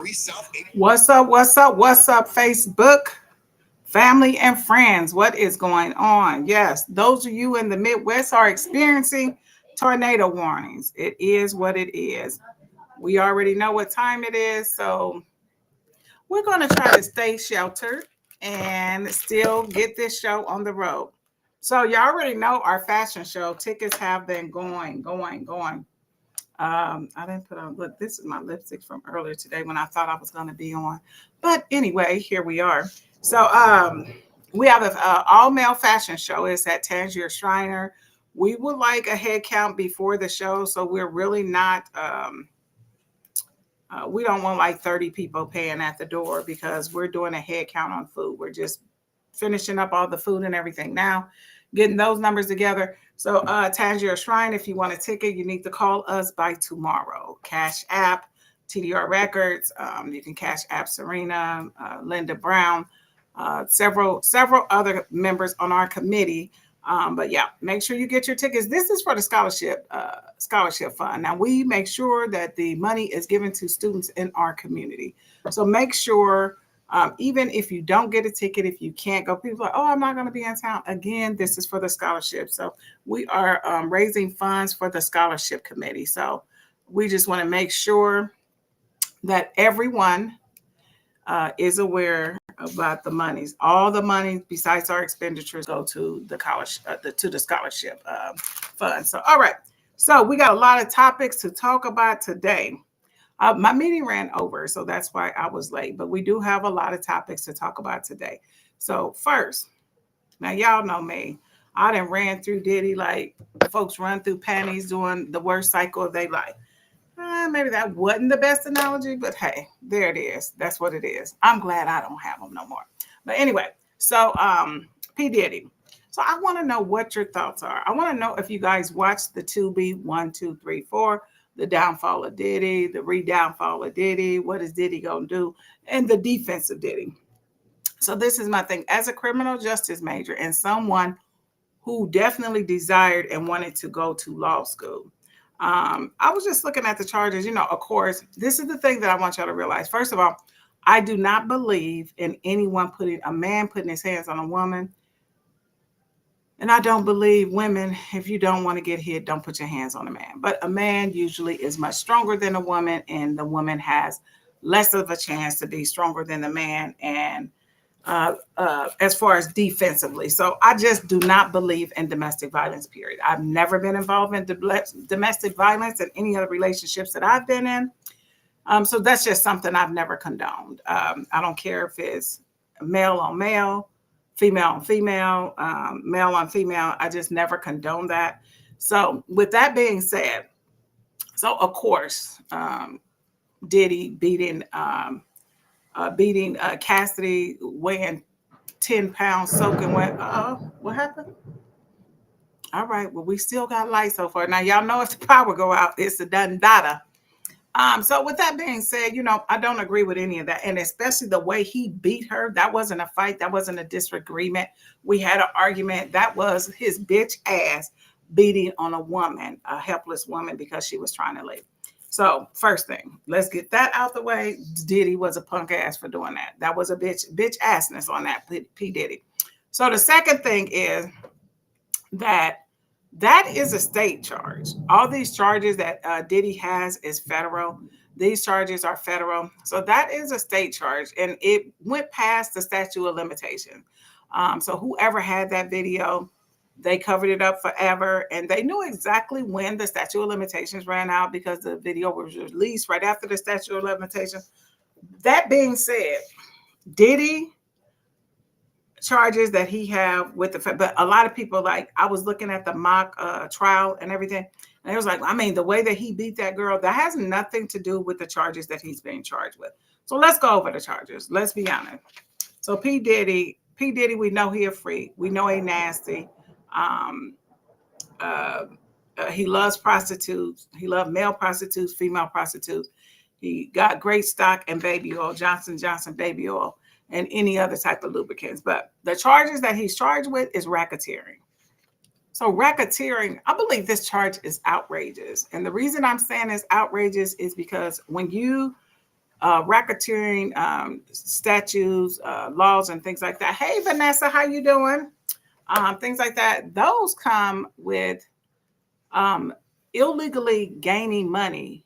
What's up? What's up? What's up, Facebook? Family and friends, what is going on? Yes, those of you in the Midwest are experiencing tornado warnings. It is what it is. We already know what time it is, so we're going to try to stay sheltered and still get this show on the road. So, you already know our fashion show tickets have been going. I didn't put on, look, this is my lipstick from earlier today when I thought I was going to be on. But anyway, here we are. So we have an all male fashion show. It's at Tangier Shriner. We would like a head count before the show. So we're really not, we don't want like 30 people paying at the door because we're doing a head count on food. We're just finishing up all the food and everything now, getting those numbers together. So Tangier Shrine, if you want a ticket, you need to call us by tomorrow. Cash App, TDR Records. You can Cash App Serena, Linda Brown, several other members on our committee. But yeah, make sure you get your tickets. This is for the scholarship fund. Now we make sure that the money is given to students in our community. So make sure, even if you don't get a ticket, if you can't go, people are like, oh, I'm not going to be in town. Again, this is for the scholarship. So we are raising funds for the scholarship committee. So we just want to make sure that everyone is aware about the monies. All the money besides our expenditures go to the college, to the scholarship fund. So, all right. So we got a lot of topics to talk about today. My meeting ran over, so that's why I was late. But we do have a lot of topics to talk about today. So first, now y'all know me. I done ran through Diddy like folks run through panties during the worst cycle of their life. Maybe that wasn't the best analogy, but hey, there it is. That's what it is. I'm glad I don't have them no more. But anyway, so P. Diddy. So I want to know what your thoughts are. I want to know if you guys watched the 2B 1, 2, 3, 4, the downfall of Diddy, the re-downfall of Diddy, what is Diddy gonna do, and the defense of Diddy. So this is my thing. As a criminal justice major and someone who definitely desired and wanted to go to law school, I was just looking at the charges. You know, of course, this is the thing that I want y'all to realize. First of all, I do not believe in anyone a man putting his hands on a woman. And I don't believe women, if you don't want to get hit, don't put your hands on a man. But a man usually is much stronger than a woman, and the woman has less of a chance to be stronger than the man. And as far as defensively. So I just do not believe in domestic violence, period. I've never been involved in domestic violence in any other relationships that I've been in. So that's just something I've never condoned. I don't care if it's male on male, female on female, male on female. I just never condone that. So with that being said, so of course, Diddy beating Cassidy, weighing 10 pounds, soaking wet. What happened? All right, well, we still got light so far. Now, y'all know if the power go out, it's a done data. So with that being said, you know, I don't agree with any of that. And especially the way he beat her, that wasn't a fight. That wasn't a disagreement. We had an argument. That was his bitch ass beating on a woman, a helpless woman, because she was trying to leave. So first thing, let's get that out the way. Diddy was a punk ass for doing that. That was a bitch assness on that, P. Diddy. So the second thing is that is a state charge. All these charges that Diddy has is federal. These charges are federal. So that is a state charge, and it went past the statute of limitations. So whoever had that video, they covered it up forever, and they knew exactly when the statute of limitations ran out because the video was released right after the statute of limitations. That being said, Diddy charges that he have with but a lot of people, like, I was looking at the mock trial and everything, and it was like, I mean, the way that he beat that girl, that has nothing to do with the charges that he's being charged with. So let's go over the charges. Let's be honest. So P. Diddy, we know he a freak. We know he nasty. He loves prostitutes. He loves male prostitutes, female prostitutes. He got great stock in baby oil, Johnson Johnson baby oil, and any other type of lubricants. But the charges that he's charged with is racketeering. So racketeering, I believe this charge is outrageous. And the reason I'm saying it's outrageous is because when you racketeering statutes, laws, and things like that. Hey, Vanessa, how you doing? Things like that. Those come with illegally gaining money.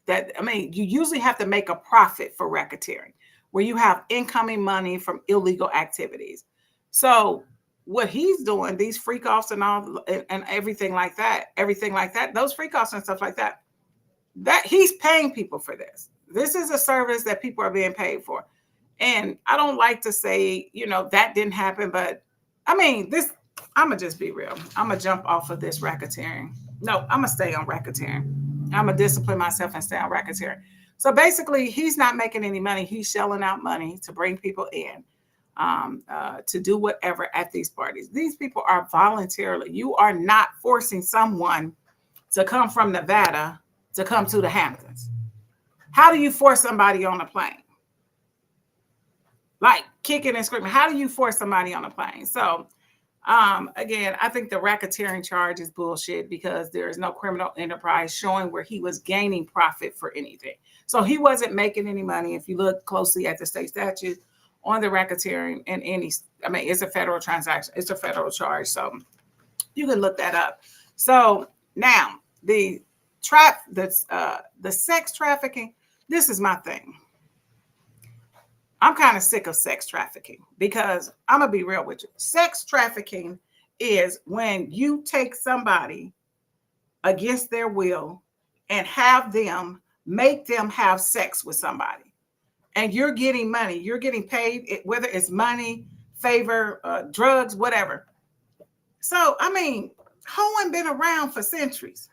You usually have to make a profit for racketeering, where you have incoming money from illegal activities. So what he's doing, these freak offs and all and everything like that, those freak offs and stuff like that, that he's paying people for this. This is a service that people are being paid for. And I don't like to say, that didn't happen, but I'm gonna just be real. I'm gonna jump off of this racketeering. No, I'm gonna stay on racketeering. I'm gonna discipline myself and stay on racketeering. So basically, he's not making any money. He's shelling out money to bring people in, to do whatever at these parties. These people are voluntarily. You are not forcing someone to come from Nevada to come to the Hamptons. How do you force somebody on a plane? Like kicking and screaming. How do you force somebody on a plane? So again, I think the racketeering charge is bullshit because there is no criminal enterprise showing where he was gaining profit for anything. So he wasn't making any money. If you look closely at the state statute on the racketeering and it's a federal transaction. It's a federal charge. So you can look that up. So now the sex trafficking, this is my thing. I'm kind of sick of sex trafficking because I'm going to be real with you. Sex trafficking is when you take somebody against their will and make them have sex with somebody. And you're getting money. You're getting paid, whether it's money, favor, drugs, whatever. So, hoeing been around for centuries.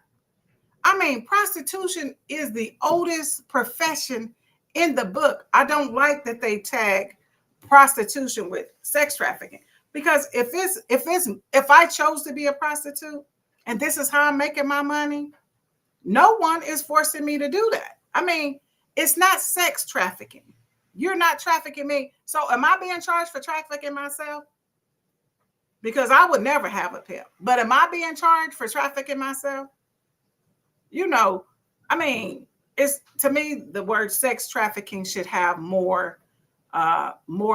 Prostitution is the oldest profession in the book. I don't like that they tag prostitution with sex trafficking, because if I chose to be a prostitute and this is how I'm making my money, no one is forcing me to do that. It's not sex trafficking. You're not trafficking me. So am I being charged for trafficking myself? Because I would never have a pimp. But am I being charged for trafficking myself? It's, to me, the word sex trafficking should have more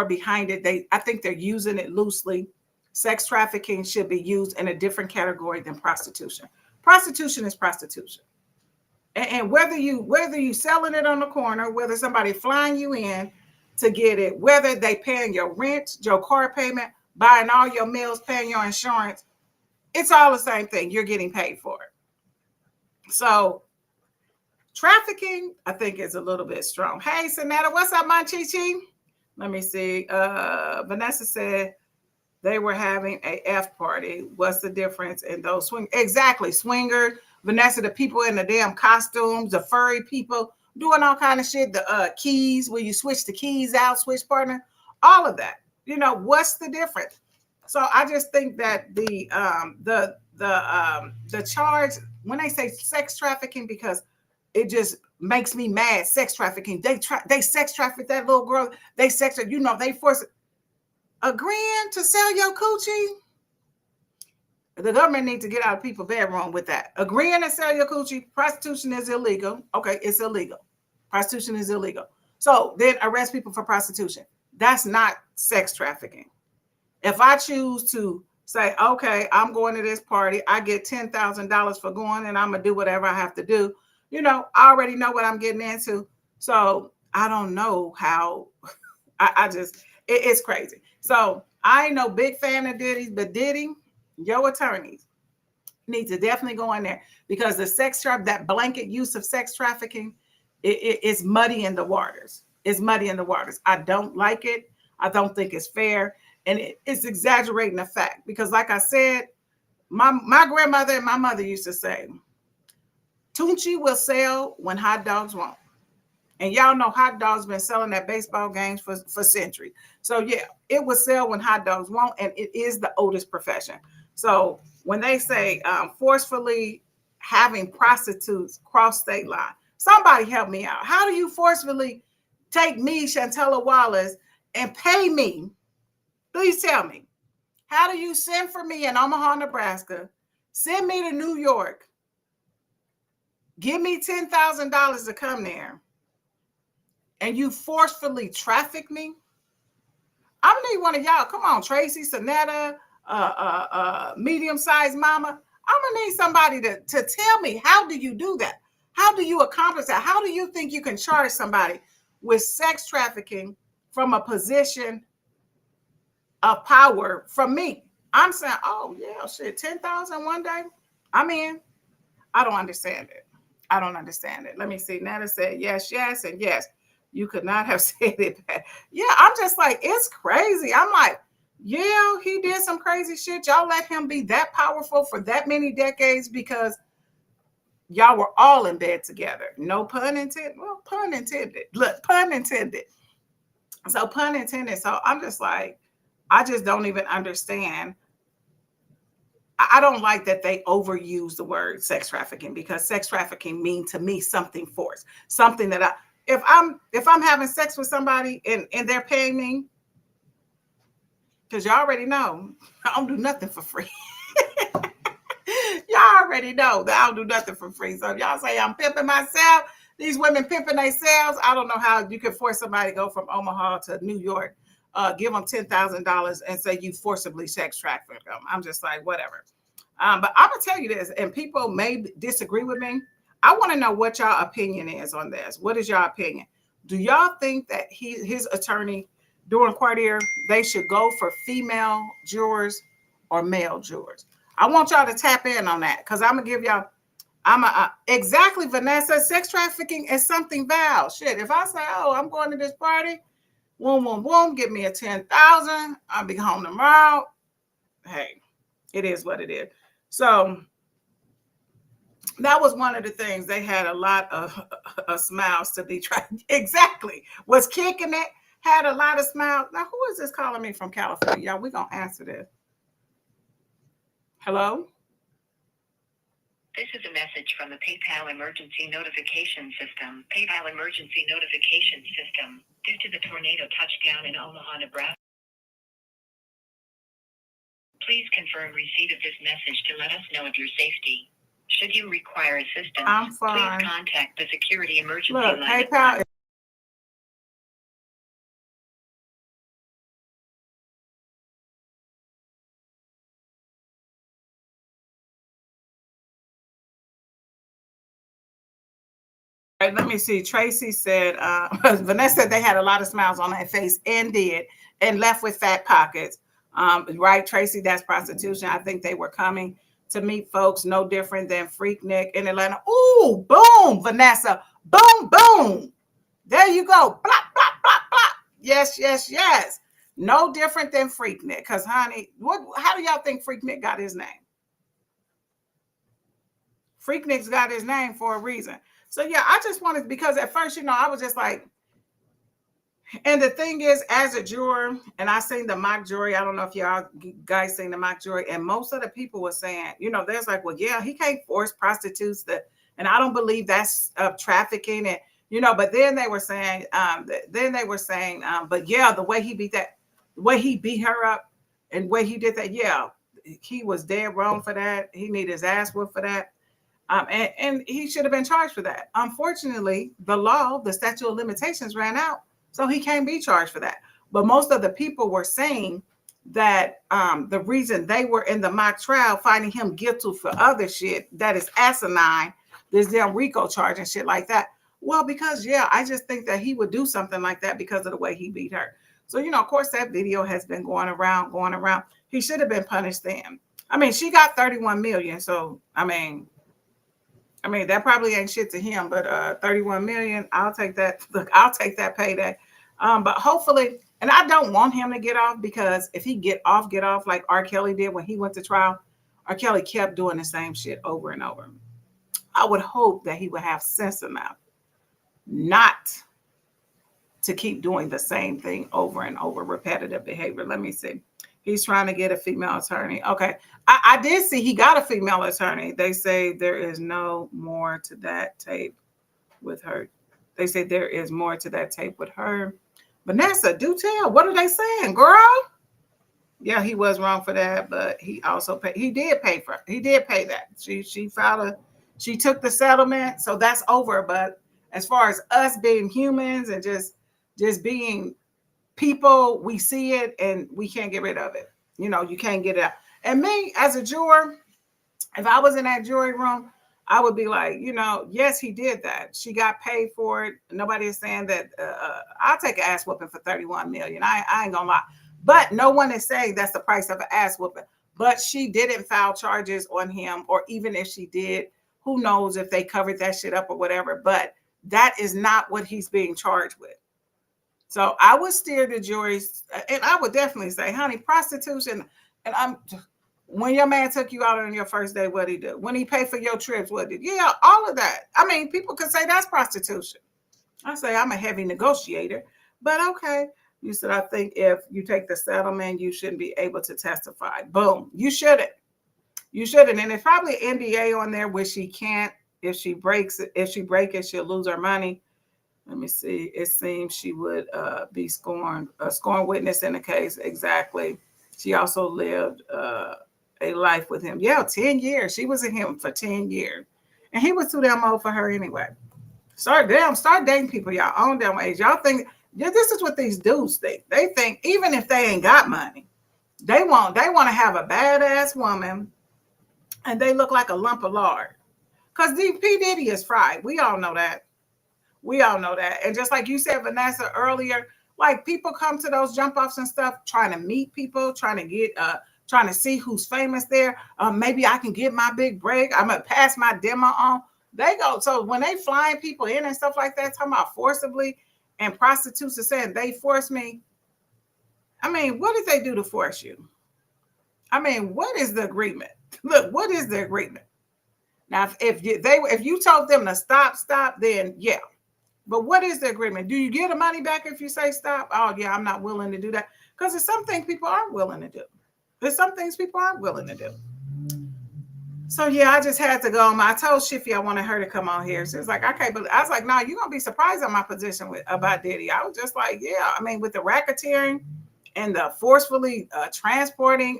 behind it. I think they're using it loosely. Sex trafficking should be used in a different category than prostitution. Prostitution is prostitution. And whether you selling it on the corner, whether somebody flying you in to get it, whether they paying your rent, your car payment, buying all your meals, paying your insurance, it's all the same thing. You're getting paid for it. So trafficking, I think, is a little bit strong. Hey, Sonata, what's up, my Chi-Chi? Let me see. Vanessa said they were having a F party. What's the difference in those swing? Exactly, swinger. Vanessa, the people in the damn costumes, the furry people doing all kind of shit. The keys, where you switch the keys out, switch partner, all of that. What's the difference? So I just think that the charge, when they say sex trafficking, because it just makes me mad. Sex trafficking. They sex traffic that little girl. They force it. Agreeing to sell your coochie. The government needs to get out of people's bedroom with that. Agreeing to sell your coochie. Prostitution is illegal. Okay, it's illegal. Prostitution is illegal. So then arrest people for prostitution. That's not sex trafficking. If I choose to say, okay, I'm going to this party, I get $10,000 for going, and I'm going to do whatever I have to do. I already know what I'm getting into. So I don't know how. It's crazy. So I ain't no big fan of Diddy's, but Diddy, your attorneys need to definitely go in there, because the that blanket use of sex trafficking, it's muddy in the waters. It's muddy in the waters. I don't like it. I don't think it's fair. And it's exaggerating the fact, because like I said, my grandmother and my mother used to say, Tunchi will sell when hot dogs won't. And y'all know hot dogs been selling at baseball games for centuries. So yeah, it will sell when hot dogs won't, and it is the oldest profession. So when they say forcefully having prostitutes cross state line, somebody help me out. How do you forcefully take me, Chantella Wallace, and pay me? Please tell me. How do you send for me in Omaha, Nebraska, send me to New York, give me $10,000 to come there, and you forcefully traffic me, I'm gonna need one of y'all. Come on, Tracy, Sonetta, medium-sized mama. I'm gonna need somebody to tell me, how do you do that? How do you accomplish that? How do you think you can charge somebody with sex trafficking from a position of power from me? I'm saying, oh yeah, shit, 10,000 one day. I'm in. I don't understand it. I don't understand it. Let me see. Nana said yes, yes, and yes. You could not have said it better. Yeah, I'm just like, it's crazy. I'm like, yeah, he did some crazy shit. Y'all let him be that powerful for that many decades because y'all were all in bed together. No pun intended. Well, pun intended. Look, pun intended. So pun intended. So I'm just like, I just don't even understand. I don't like that they overuse the word sex trafficking, because sex trafficking means to me something forced, something that if I'm having sex with somebody and they're paying me, because y'all already know I don't do nothing for free. Y'all already know that I don't do nothing for free. So if y'all say I'm pimping myself, these women pimping themselves, I don't know how you could force somebody to go from Omaha to New York, give them $10,000 and say you forcibly sex traffic them. I'm just like, whatever. But I'm gonna tell you this, and people may disagree with me. I want to know what y'all opinion is on this. What is y'all opinion? Do y'all think that his attorney during Quartier, they should go for female jurors or male jurors? I want y'all to tap in on that, because I'm gonna give y'all. Exactly, Vanessa. Sex trafficking is something foul. Shit, if I say, oh, I'm going to this party, boom, boom, boom, give me a 10,000, I'll be home tomorrow. Hey, it is what it is. So that was one of the things. They had a lot of smiles to be tried. Exactly. Was kicking it, had a lot of smiles. Now, who is this calling me from California? Y'all, we're going to answer this. Hello? This is a message from the PayPal emergency notification system. PayPal emergency notification system. Due to the tornado touchdown in Omaha, Nebraska, please confirm receipt of this message to let us know of your safety. Should you require assistance, please contact the security emergency line. PayPal. Right, let me see. Tracy said, Vanessa said they had a lot of smiles on their face and left with fat pockets. Right, Tracy, that's prostitution. I think they were coming to meet folks no different than Freaknik in Atlanta. Ooh, boom, Vanessa. Boom, boom. There you go. Blop, blop, blop, blop. Yes, yes, yes. No different than Freaknik. Because, honey, how do y'all think Freaknik got his name? Freaknik's got his name for a reason. So, yeah, I just wanted, because at first, I was just like, and the thing is, as a juror, and I seen the mock jury, I don't know if y'all guys seen the mock jury, and most of the people were saying, there's like, well, yeah, he can't force prostitutes and I don't believe that's trafficking, and but then they were saying, but yeah, the way he beat her up, and the way he did that, yeah, he was dead wrong for that. He needed his ass whooped for that. And he should have been charged for that. Unfortunately, the statute of limitations ran out, so he can't be charged for that. But most of the people were saying that the reason they were in the mock trial finding him guilty for other shit that is asinine, this damn RICO charge and shit like that. Well, because, yeah, I just think that he would do something like that because of the way he beat her. So, of course, that video has been going around. He should have been punished then. I mean, she got 31 million. So, I mean, that probably ain't shit to him, but 31 million, I'll take that. Look, I'll take that payday. But hopefully, and I don't want him to get off, because if he get off like R. Kelly did when he went to trial. R. Kelly kept doing the same shit over and over. I would hope that he would have sense enough not to keep doing the same thing over and over, repetitive behavior. Let me see. He's trying to get a female attorney. Okay. I did see he got a female attorney. They say there is no more to that tape with her. They say there is more to that tape with her. Vanessa, do tell. What are they saying, girl? Yeah, he was wrong for that, but he also paid. He did pay that. She took the settlement, so that's over. But as far as us being humans and just being people, we see it and we can't get rid of it. You know, you can't get it out. And me as a juror, if I was in that jury room, I would be like, you know, yes, he did that. She got paid for it. Nobody is saying that. I'll take an ass whooping for 31 million. I ain't gonna lie, but no one is saying that's the price of an ass whooping. But she didn't file charges on him, or even if she did, who knows if they covered that shit up or whatever. But that is not what he's being charged with. So I would steer the juries, and I would definitely say, honey, prostitution. And I'm when your man took you out on your first day, what did he do? When he paid for your trips, what did? Yeah, all of that. I mean, people could say that's prostitution. I say I'm a heavy negotiator, but okay. You said I think if you take the settlement, you shouldn't be able to testify. Boom, you shouldn't. You shouldn't. And there's probably an NDA on there which she can't. If she breaks it, she'll lose her money. Let me see. It seems she would be scorned, a scorned witness in the case. Exactly. She also lived a life with him. Yeah, 10 years. She was with him for 10 years. And he was too damn old for her anyway. Start dating people y'all own damn age. Y'all think, yeah, this is what these dudes think. They think even if they ain't got money, they want to have a badass woman and they look like a lump of lard. Because P. Diddy is fried. We all know that. We all know that. And just like you said, Vanessa, earlier, like people come to those jump offs and stuff, trying to meet people, trying to see who's famous there. Maybe I can get my big break. I'm going to pass my demo on. They go. So when they flying people in and stuff like that, talking about forcibly, and prostitutes are saying they forced me. I mean, what did they do to force you? I mean, what is the agreement? Look, what is the agreement? Now, if you told them to stop, then yeah. But what is the agreement? Do you get the money back if you say stop? Oh, yeah, I'm not willing to do that. Because there's some things people aren't willing to do. There's some things people aren't willing to do. So, yeah, I just had to go on. I told Shiffy I wanted her to come on here. She was like, okay, but I was like, no, you're going to be surprised at my position about Diddy. I was just like, yeah, I mean, with the racketeering and the forcefully transporting,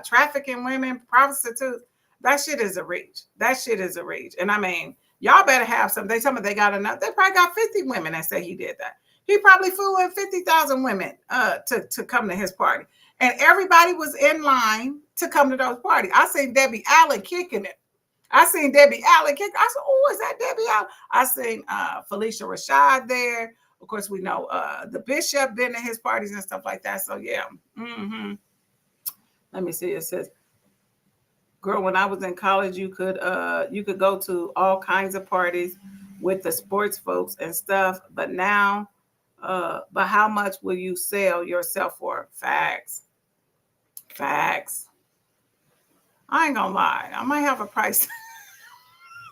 trafficking women, prostitutes, that shit is a reach. That shit is a reach. And I mean, y'all better have some. They tell me they got enough. They probably got 50 women that say he did that. He probably flew in 50,000 women to come to his party. And everybody was in line to come to those parties. I seen Debbie Allen kicking it. I said, oh, is that Debbie Allen? I seen Felicia Rashad there. Of course, we know the bishop been to his parties and stuff like that. So, yeah. Mm-hmm. Let me see. It says, girl, when I was in college, you could go to all kinds of parties with the sports folks and stuff. But now, but how much will you sell yourself for? Facts. I ain't gonna lie. I might have a price.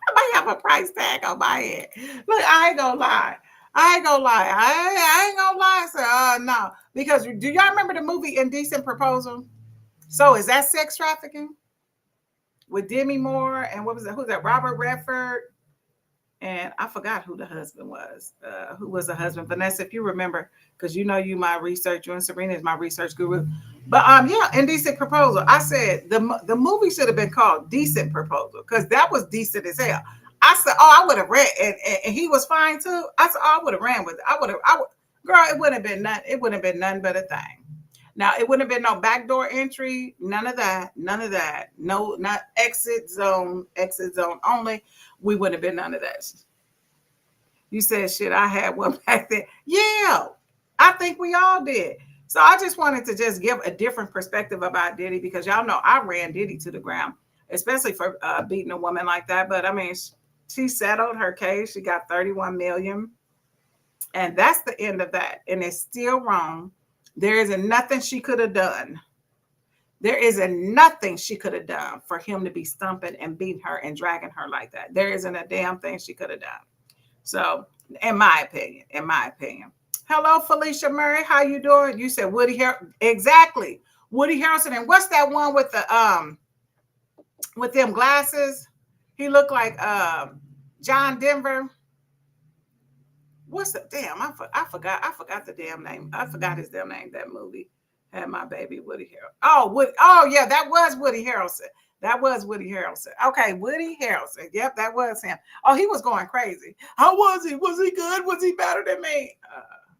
I might have a price tag on my head. Look, I ain't gonna lie. I ain't gonna lie. So, no. Because do y'all remember the movie Indecent Proposal? So is that sex trafficking? With Demi Moore and what was it? Who's that? Robert Redford. And I forgot who the husband was. Who was the husband? Vanessa, if you remember, because you know you my research, you and Serena is my research guru. But yeah, Indecent Proposal. I said the movie should have been called Decent Proposal because that was decent as hell. I said, oh, I would have read, and he was fine too. I said, oh, I would have ran with it. Girl, it wouldn't have been nothing. It wouldn't have been nothing but a thing. Now, it wouldn't have been no backdoor entry, none of that. No, not exit zone only. We wouldn't have been none of that. You said, shit, I had one back then. Yeah, I think we all did. So I just wanted to just give a different perspective about Diddy because y'all know I ran Diddy to the ground, especially for beating a woman like that. But I mean, she settled her case. She got 31 million. And that's the end of that. And it's still wrong. There isn't nothing she could have done. There isn't nothing she could have done for him to be stumping and beating her and dragging her like that. There isn't a damn thing she could have done. So, in my opinion. Hello, Felicia Murray. How you doing? You said Woody Harrelson. Exactly. Woody Harrelson. And what's that one with the with them glasses? He looked like John Denver. What's the damn? I forgot the damn name. I forgot his damn name. That movie had my baby Woody Harrelson. Oh yeah, that was Woody Harrelson. That was Woody Harrelson. Okay, Woody Harrelson. Yep, that was him. Oh, he was going crazy. How was he? Was he good? Was he better than me?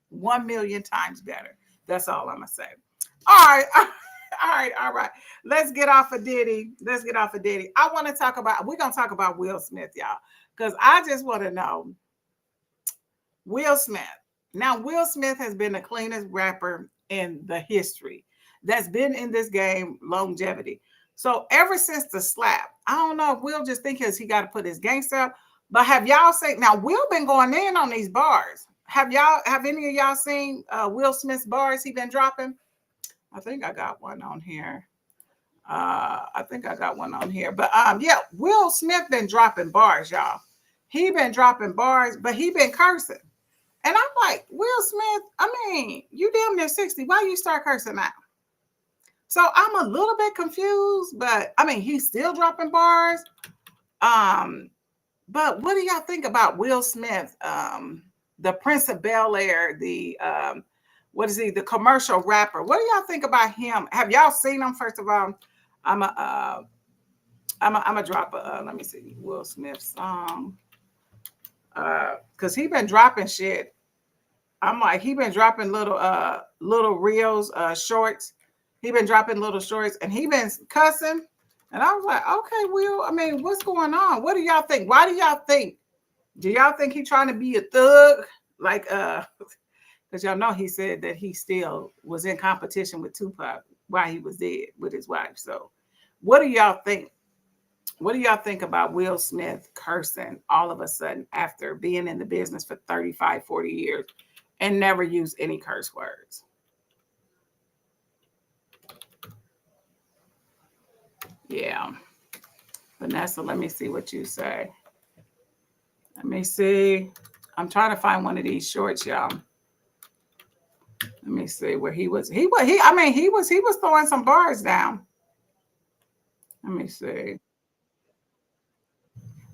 1 million times better. That's all I'm gonna say. All right. All right. Let's get off of Diddy. I want to talk about, we're going to talk about Will Smith, y'all, because I just want to know Will Smith. Now, Will Smith has been the cleanest rapper in the history that's been in this game longevity. So ever since the slap, I don't know if Will just think he got to put his gangster up, but have y'all seen, now Will been going in on these bars. Have any of y'all seen Will Smith's bars he been dropping? I think I got one on here. But yeah, Will Smith been dropping bars, y'all. He been dropping bars, but he been cursing. And I'm like, Will Smith, I mean, you damn near 60. Why you start cursing now? So I'm a little bit confused, but I mean, he's still dropping bars. But what do y'all think about Will Smith? The Prince of Bel-Air, the what is he? The commercial rapper. What do y'all think about him? Have y'all seen him? First of all, I'm a drop a let me see Will Smith song. Cause he been dropping shit. I'm like, he been dropping little reels, shorts. He been dropping little shorts, and he been cussing. And I was like, okay, Will, I mean, what's going on? What do y'all think? Why do y'all think? Do y'all think he trying to be a thug? Like, because y'all know he said that he still was in competition with Tupac while he was dead with his wife. So what do y'all think? What do y'all think about Will Smith cursing all of a sudden after being in the business for 35, 40 years and never used any curse words? Yeah. Vanessa, let me see what you say. Let me see. I'm trying to find one of these shorts, y'all. Let me see where he was. He was throwing some bars down. Let me see.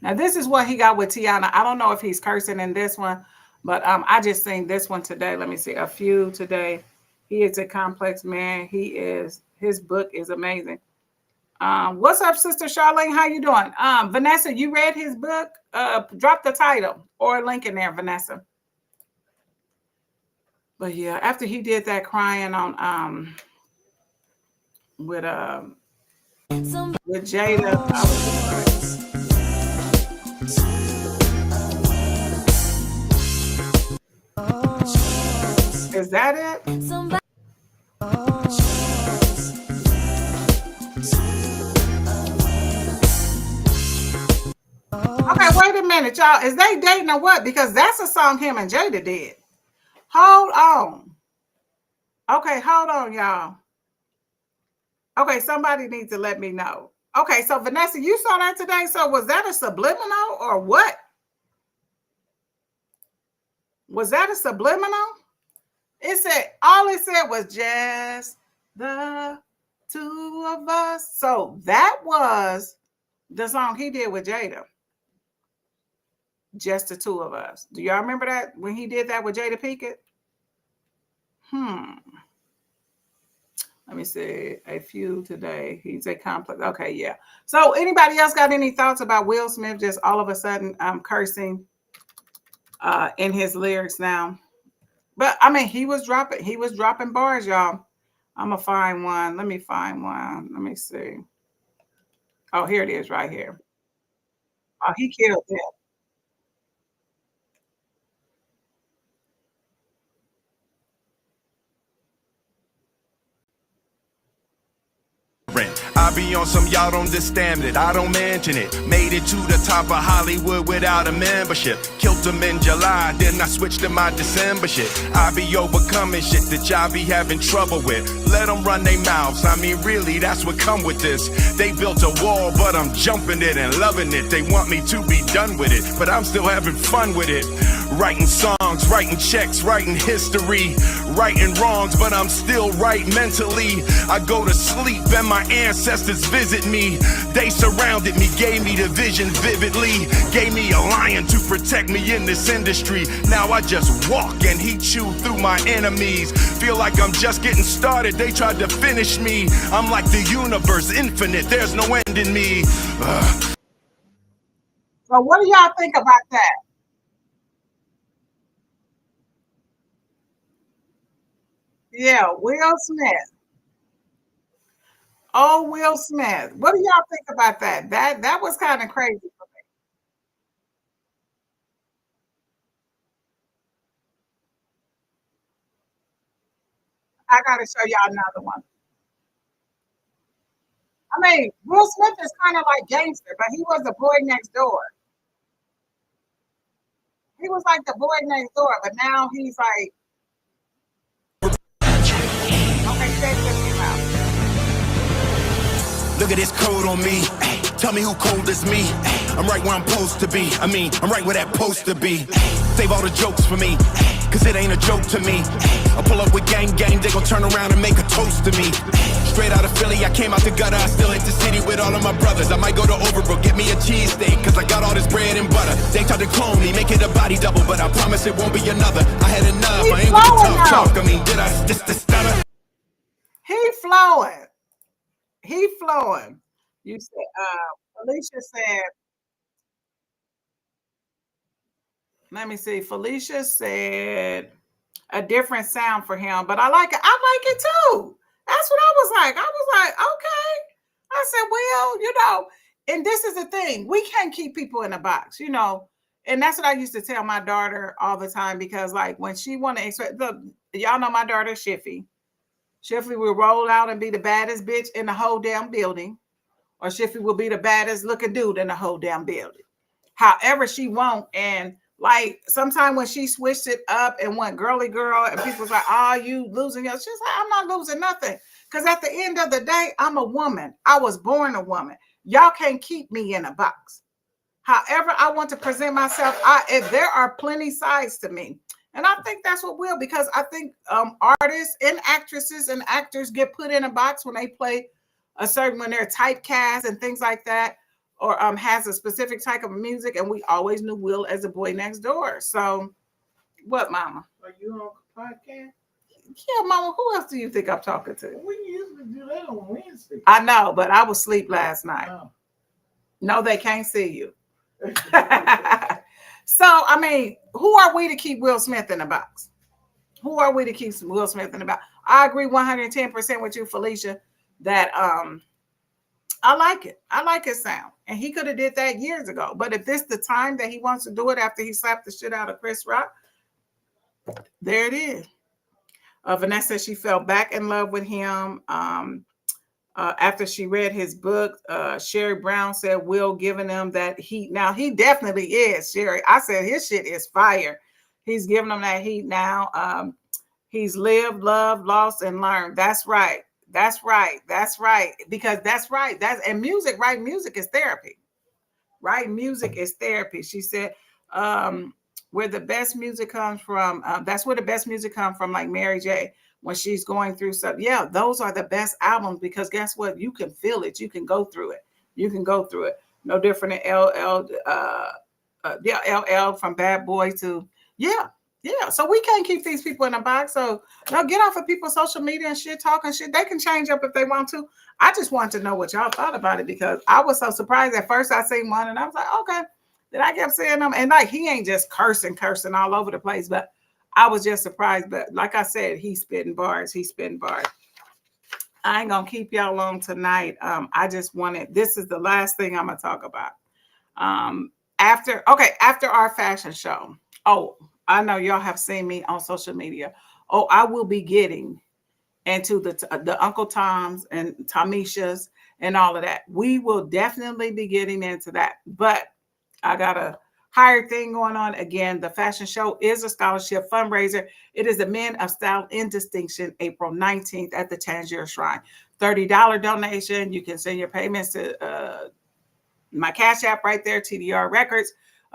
Now, this is what he got with Tiana. I don't know if he's cursing in this one, but I just seen this one today. Let me see. A few today. He is a complex man. His book is amazing. What's up, Sister Charlene? How you doing? Vanessa, you read his book? Drop the title or a link in there, Vanessa. But yeah, after he did that crying on with Jada, I was like, is that it? Okay, wait a minute, y'all. Is they dating or what? Because that's a song him and Jada did. Hold on. Okay, hold on, y'all. Okay, somebody needs to let me know. Okay, so Vanessa, you saw that today. So was that a subliminal or what? Was that a subliminal? All it said was just the two of us. So that was the song he did with Jada. Just the two of us. Do y'all remember that when he did that with Jada Pinkett? Let me see. A few today. He's a complex. Okay, yeah. So anybody else got any thoughts about Will Smith just all of a sudden cursing in his lyrics now? But I mean, he was dropping bars, y'all. I'm gonna find one. Let me find one. Let me see. Oh, here it is right here. Oh, he killed it. I be on some y'all don't understand it, I don't mention it. Made it to the top of Hollywood without a membership. Killed them in July, then I switched to my December shit. I be overcoming shit that y'all be having trouble with. Let them run their mouths, I mean really that's what come with this. They built a wall but I'm jumping it and loving it. They want me to be done with it, but I'm still having fun with it. Writing songs, writing checks, writing history. Righting wrongs, but I'm still right mentally. I go to sleep and my ancestors ancestors visit me. They surrounded me, gave me the vision vividly, gave me a lion to protect me in this industry. Now I just walk and he chew through my enemies. Feel like I'm just getting started, they tried to finish me. I'm like the universe, infinite, there's no end in me. So what do y'all think about that? Yeah, Will Smith. Oh, Will Smith. What do y'all think about that? That was kind of crazy for me. I gotta show y'all another one. I mean, Will Smith is kind of like gangster, but he was the boy next door. He was like the boy next door, but now he's like, okay, check this out. Look at this code on me. Ay, tell me who cold is me. Ay, I'm right where I'm supposed to be. I mean, I'm right where that supposed to be. Ay, save all the jokes for me, cause it ain't a joke to me. I pull up with gang, they gon' turn around and make a toast to me. Straight out of Philly, I came out the gutter. I still hit the city with all of my brothers. I might go to Overbrook, get me a cheesesteak, cause I got all this bread and butter. They tried to clone me, make it a body double, but I promise it won't be another. I had enough, I ain't with the talk. I mean, did I just the stutter? He flowing. He flowing. You said, Felicia said, let me see. Felicia said a different sound for him, but I like it. I like it too. That's what I was like. I was like, okay. I said, well, and this is the thing. We can't keep people in a box, and that's what I used to tell my daughter all the time, because like when she want to express, y'all know my daughter Shiffy. Shiffy will roll out and be the baddest bitch in the whole damn building, or Shiffy will be the baddest looking dude in the whole damn building. However she won't. And like sometimes when she switched it up and went girly girl and people's like, oh, you losing your, she's like, I'm not losing nothing. Because at the end of the day, I'm a woman. I was born a woman. Y'all can't keep me in a box. However I want to present myself, there are plenty sides to me. And I think that's what will, because I think artists and actresses and actors get put in a box when they play when they're typecast and things like that, or has a specific type of music. And we always knew Will as a boy next door. So what, mama? Are you on a podcast? Yeah, mama, who else do you think I'm talking to? We usually do that on Wednesday. I know, but I was asleep last night. Oh. No, they can't see you. So, I mean, who are we to keep Will Smith in the box? Who are we to keep Will Smith in the box? I agree 110% with you, Felicia, that I like it. I like his sound. And he could have did that years ago. But if this is the time that he wants to do it after he slapped the shit out of Chris Rock, there it is. Vanessa, she fell back in love with him. After she read his book, Sherry Brown said, Will giving them that heat. Now, he definitely is, Sherry. I said his shit is fire. He's giving them that heat now. He's lived, loved, lost, and learned. That's right. That's right. That's right. Because that's right. And music, right? Music is therapy. Right? Music is therapy. She said, where the best music comes from, that's where the best music comes from, like Mary J. When she's going through stuff. Yeah, those are the best albums, because guess what? You can feel it. You can go through it. You can go through it. No different than LL from Bad Boy to, yeah. So we can't keep these people in a box. So no, get off of people's social media and shit, talking shit. They can change up if they want to. I just want to know what y'all thought about it, because I was so surprised. At first I seen one and I was like, okay. Then I kept seeing them, and like he ain't just cursing all over the place, but I was just surprised. But like I said, he's spitting bars. I ain't gonna keep y'all long tonight. I just wanted, this is the last thing I'm gonna talk about. After our fashion show. Oh, I know y'all have seen me on social media. Oh, I will be getting into the Uncle Tom's and Tamisha's and all of that. We will definitely be getting into that. But I got a higher thing going on. Again, the fashion show is a scholarship fundraiser. It is the Men of Style in Distinction, April 19th at the Tangier Shrine. $30 donation. You can send your payments to my Cash App right there, TDR Records.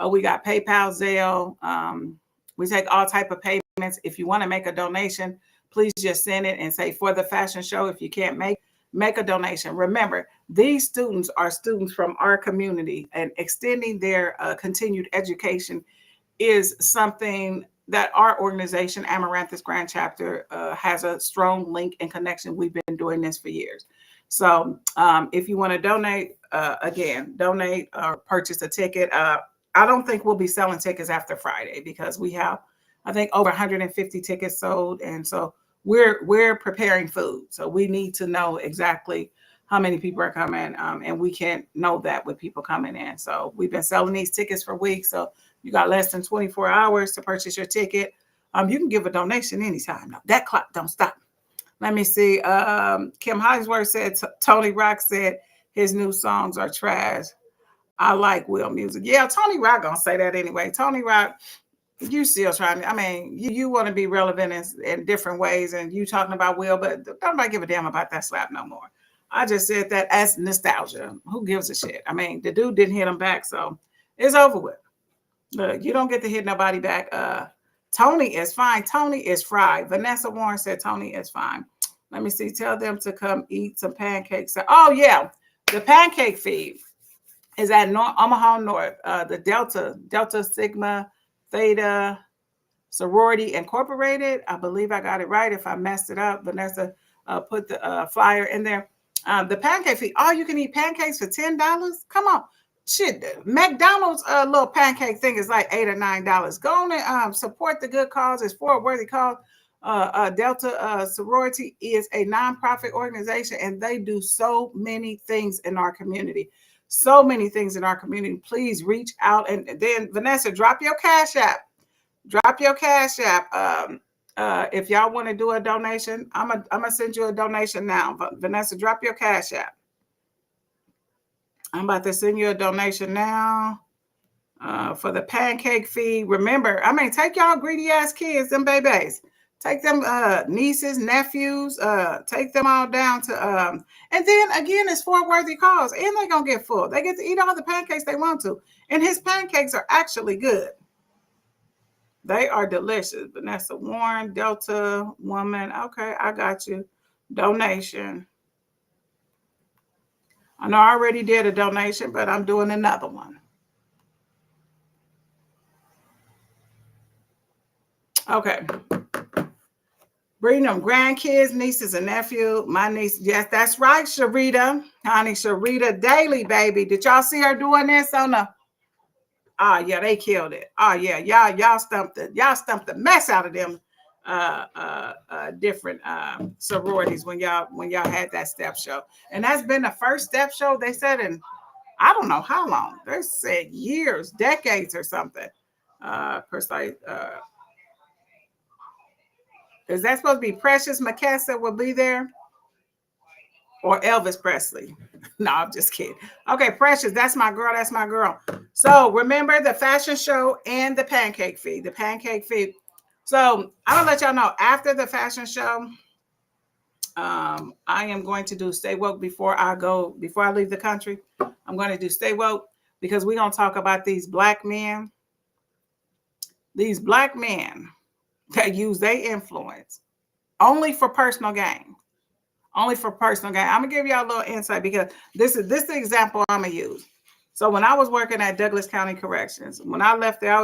We got PayPal, Zelle. We take all type of payments. If you want to make a donation, please just send it and say for the fashion show. If you can't make, make a donation. Remember, these students are students from our community, and extending their continued education is something that our organization, Amaranthus Grand Chapter, has a strong link and connection. We've been doing this for years. So if you want to donate, again, donate or purchase a ticket. I don't think we'll be selling tickets after Friday because we have, I think, over 150 tickets sold. And so we're preparing food. So we need to know exactly how many people are coming. And we can't know that with people coming in. So we've been selling these tickets for weeks. So you got less than 24 hours to purchase your ticket. You can give a donation anytime. No, that clock don't stop. Let me see. Kim Hollingsworth said Tony Rock said his new songs are trash. I like Will music. Yeah, Tony Rock gonna say that anyway. Tony Rock, you still trying to, I mean, you want to be relevant in different ways, and you talking about Will, but nobody give a damn about that slap no more. I just said that as nostalgia. Who gives a shit? I mean, the dude didn't hit him back, so it's over with. Look, you don't get to hit nobody back. Tony is fine. Tony is fried. Vanessa Warren said Tony is fine. Let me see. Tell them to come eat some pancakes. Oh, yeah. The pancake feed is at Omaha North. The Delta Sigma Theta Sorority Incorporated. I believe I got it right. If I messed it up, Vanessa put the flyer in there. The pancake feed. Oh, you can eat pancakes for $10? Come on. Shit, McDonald's little pancake thing is like $8 or $9. Go on and support the good cause. It's for a worthy cause. Delta Sorority is a nonprofit organization, and they do so many things in our community. So many things in our community. Please reach out, and then Vanessa, drop your Cash App. Drop your Cash App. If y'all want to do a donation, I'm gonna send you a donation now. But Vanessa, drop your Cash App. I'm about to send you a donation now for the pancake fee. Remember, I mean, take y'all greedy ass kids, them babies. Take them nieces, nephews, take them all down to, and then again, it's for a worthy cause. And they're going to get full. They get to eat all the pancakes they want to. And his pancakes are actually good. They are delicious. Vanessa Warren, Delta woman. Okay, I got you. Donation. I know I already did a donation, but I'm doing another one. Okay. Bring them grandkids, nieces, and nephew. My niece, yes, that's right, Sharita. Honey, Sharita Daily, baby. Did y'all see her doing this on the? Oh, yeah, they killed it. Oh, yeah, y'all stumped the mess out of them different sororities when y'all had that step show. And that's been the first step show they said in I don't know how long. They said years, decades or something. Precise. Is that supposed to be Precious McKessa will be there? Or Elvis Presley? No, I'm just kidding. Okay, Precious, that's my girl. That's my girl. So remember the fashion show and the pancake feed. The pancake feed. So I'm gonna let y'all know after the fashion show, I am going to do Stay Woke before I leave the country. I'm going to do Stay Woke because we're going to talk about these black men that use their influence only for personal gain. Only for personal gain. I'm going to give y'all a little insight because this is the example I'm going to use. So when I was working at Douglas County Corrections, when I left there, I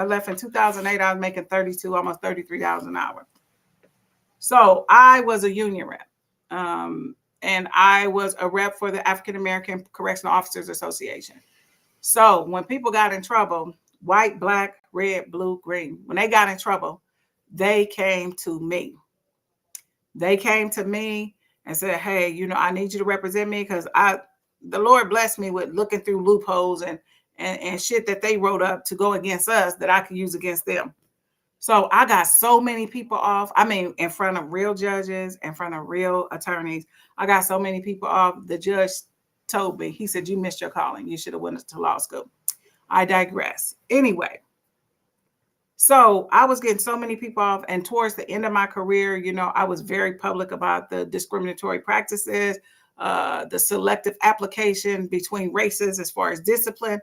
left in 2008, I was making $32, almost $33 an hour. So I was a union rep. And I was a rep for the African American Correctional Officers Association. So when people got in trouble, white, black, red, blue, green, when they got in trouble, they came to me. They came to me and said, hey, I need you to represent me because the Lord blessed me with looking through loopholes and shit that they wrote up to go against us that I could use against them. So I got so many people off. I mean, in front of real judges, in front of real attorneys. I got so many people off. The judge told me, he said, you missed your calling. You should have went to law school. I digress. Anyway, so I was getting so many people off. And towards the end of my career, I was very public about the discriminatory practices, the selective application between races as far as discipline.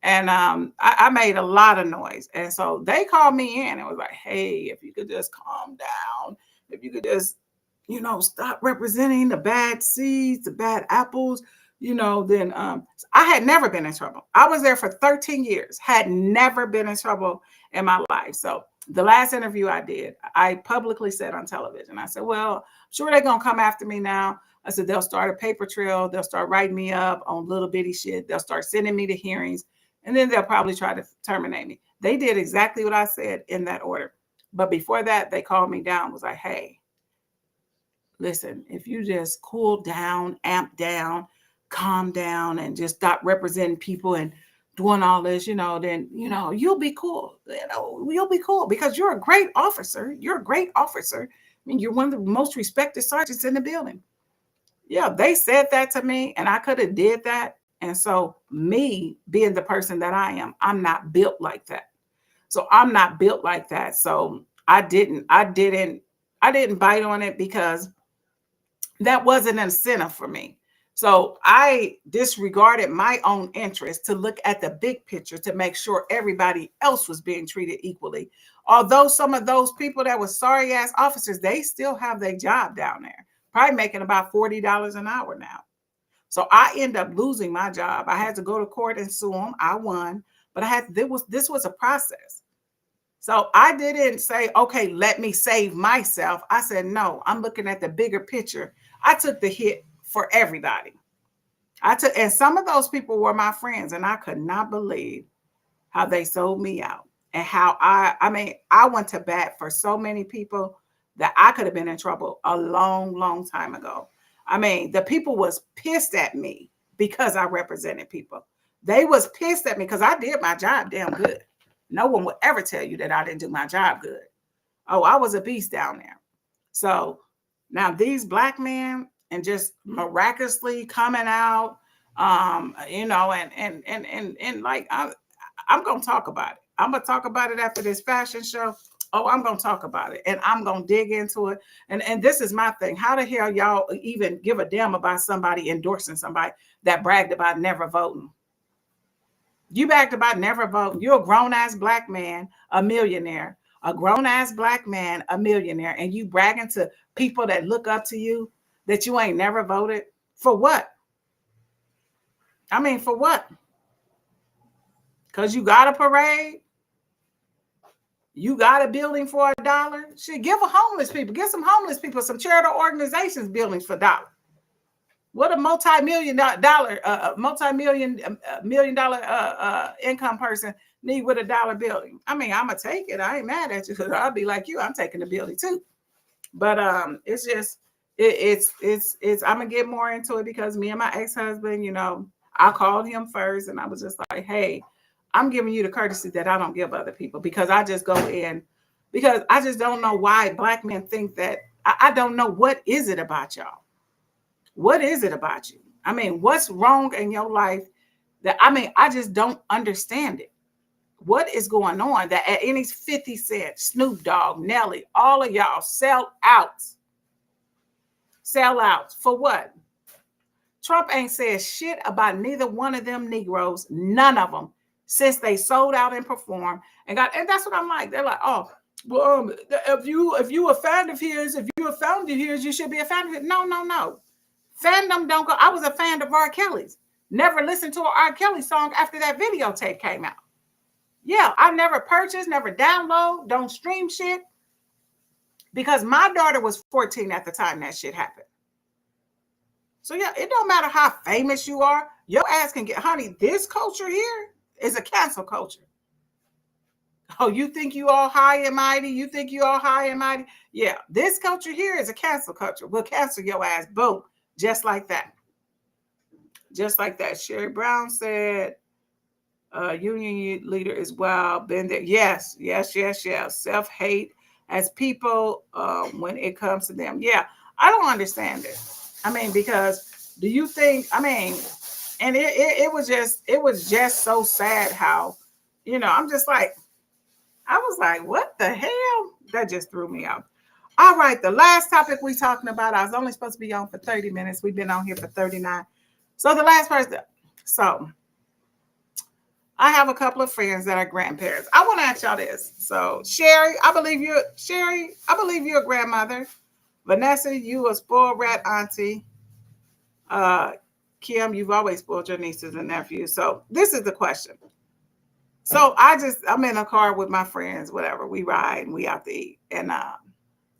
And I made a lot of noise. And so they called me in and was like, hey, if you could just calm down, if you could just stop representing the bad seeds, the bad apples, then I had never been in trouble. I was there for 13 years, had never been in trouble in my life. So the last interview I did, I publicly said on television, I said, well, I'm sure they're going to come after me now. I said, they'll start a paper trail. They'll start writing me up on little bitty shit. They'll start sending me to hearings, and then they'll probably try to terminate me. They did exactly what I said in that order. But before that, they called me down, was like, hey, listen, if you just cool down, amp down, calm down, and just stop representing people and doing all this, then, you'll be cool. You'll be cool because you're a great officer. You're a great officer. I mean, you're one of the most respected sergeants in the building. Yeah, they said that to me, and I could have did that. And so me being the person that I am, I'm not built like that. So I'm not built like that. So I didn't bite on it because that wasn't an incentive for me. So I disregarded my own interest to look at the big picture to make sure everybody else was being treated equally. Although some of those people that were sorry ass officers, they still have their job down there, probably making about $40 an hour now. So I ended up losing my job. I had to go to court and sue them. I won, but this was a process. So I didn't say, okay, let me save myself. I said, no, I'm looking at the bigger picture. I took the hit for everybody. And some of those people were my friends, and I could not believe how they sold me out and how I went to bat for so many people that I could have been in trouble a long, long time ago. I mean, the people was pissed at me because I represented people. They was pissed at me because I did my job damn good. No one would ever tell you that I didn't do my job good. Oh, I was a beast down there. So now these black men and just miraculously coming out, and like I'm gonna talk about it. I'm gonna talk about it after this fashion show. Oh, I'm gonna talk about it, and I'm gonna dig into it. And this is my thing. How the hell y'all even give a damn about somebody endorsing somebody that bragged about never voting? You bragged about never voting. You're a grown-ass black man, a millionaire. A grown-ass black man, a millionaire, and you bragging to people that look up to you that you ain't never voted? For what? I mean, for what? Because you got a parade? You got a building for $1? Shit, give some homeless people, some charitable organizations buildings for $1. What a multi-million dollar income person need with $1 building? I mean, I'm gonna take it. I ain't mad at you because I'll be like you. I'm taking the building too. But it's just I'm gonna get more into it because me and my ex-husband, I called him first and I was just like, hey, I'm giving you the courtesy that I don't give other people because I just go in because I just don't know why black men think that. I don't know what is it about y'all. What is it about you? I mean, what's wrong in your life I just don't understand it. What is going on that at any 50 Cent, Snoop Dogg, Nelly, all of y'all sell out for what? Trump ain't said shit about neither one of them Negroes, none of them, since they sold out and performed and that's what I'm like. They're like, oh, well, if you a fan of his, you should be a fan of his. No. Fandom don't go. I was a fan of R. Kelly's. Never listened to an R. Kelly song after that videotape came out. Yeah, I never purchased, never download, don't stream shit. Because my daughter was 14 at the time that shit happened. So yeah, it don't matter how famous you are. Your ass can get, honey, this culture here is a cancel culture. Oh, you think you all high and mighty? Yeah, this culture here is a cancel culture. We'll cancel your ass. Boom. Just like that. Sherry Brown said, union leader is wild. Been there. Yes. Self-hate as people when it comes to them. Yeah, I don't understand it. I mean, because do you think, and it was just so sad how, I'm just like, I was like, what the hell? That just threw me out. All right, the last topic we talking about, I was only supposed to be on for 30 minutes. We've been on here for 39. So the last person, so I have a couple of friends that are grandparents. I want to ask y'all this. So Sherry, I believe you're a grandmother. Vanessa, you a spoiled rat auntie. Kim, you've always spoiled your nieces and nephews. So this is the question. So I'm in a car with my friends, whatever. We ride and we out to eat. And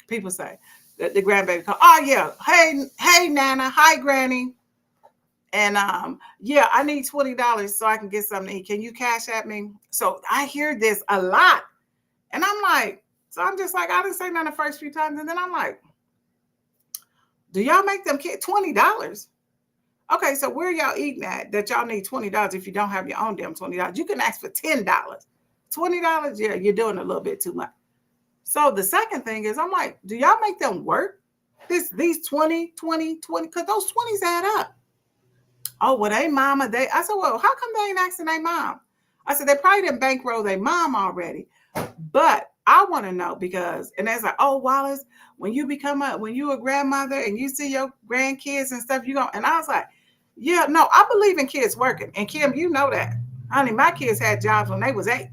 people say, the grandbaby call, oh yeah, hey Nana, hi Granny. And yeah, I need $20 so I can get something to eat. Can you cash at me? So I hear this a lot. And I'm like, so I'm just like, I didn't say nothing the first few times. And then I'm like, do y'all make them kids $20? Okay, so where y'all eating at that y'all need $20 if you don't have your own damn $20? You can ask for $10. $20, yeah, you're doing a little bit too much. So the second thing is, I'm like, do y'all make them work? These 20, because those 20s add up. Oh, well, they mama, I said, well, how come they ain't asking their mom? I said, they probably didn't bankroll their mom already. But I want to know because, and it's like, oh, Wallace, when you a grandmother and you see your grandkids and stuff, and I was like, yeah, no, I believe in kids working. And Kim, you know that. Honey, my kids had jobs when they was 8.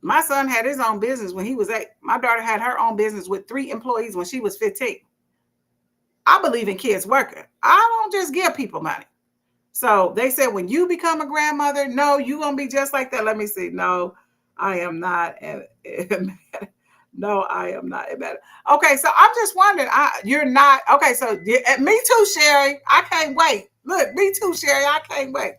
My son had his own business when he was 8. My daughter had her own business with 3 employees when she was 15. I believe in kids working. I don't just give people money. So they said, when you become a grandmother, no, you're going to be just like that. Let me see. No, I am not. No, I am not. Okay, so I'm just wondering. You're not. Okay, so me too, Sherry. I can't wait. Look, me too, Sherry. I can't wait.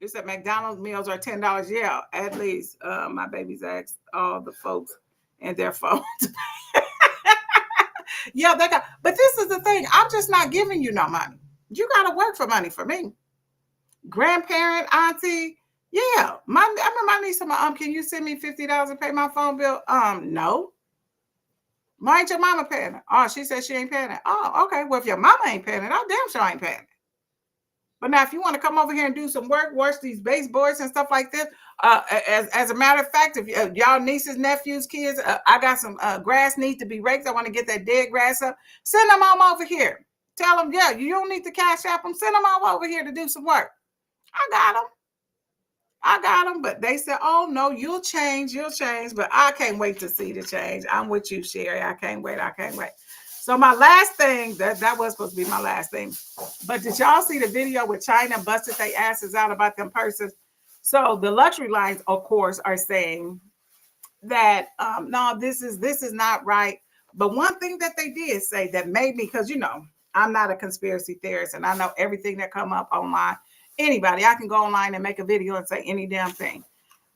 You said McDonald's meals are $10. Yeah, at least. My babies asked all the folks and their phones. Yeah, but this is the thing. I'm just not giving you no money. You got to work for money for me. Grandparent, auntie. Yeah, I remember my niece and my can you send me $50 to pay my phone bill? No. Why ain't your mama paying it? Oh, she said she ain't paying it. Oh, okay. Well, if your mama ain't paying it, I damn sure ain't paying it. But now, if you want to come over here and do some work, wash these baseboards and stuff like this, as a matter of fact, if y'all nieces, nephews, kids, I got some grass need to be raked. I want to get that dead grass up. Send them all over here. Tell them, yeah, you don't need to cash app them. Send them all over here to do some work. I got them, but they said, oh, no, you'll change. But I can't wait to see the change. I'm with you, Sherry. I can't wait. So my last thing, that was supposed to be my last thing. But did y'all see the video with China busted their asses out about them purses? So the luxury lines, of course, are saying that, no, this is not right. But one thing that they did say that made me, because, I'm not a conspiracy theorist and I know everything that come up online. Anybody, I can go online and make a video and say any damn thing.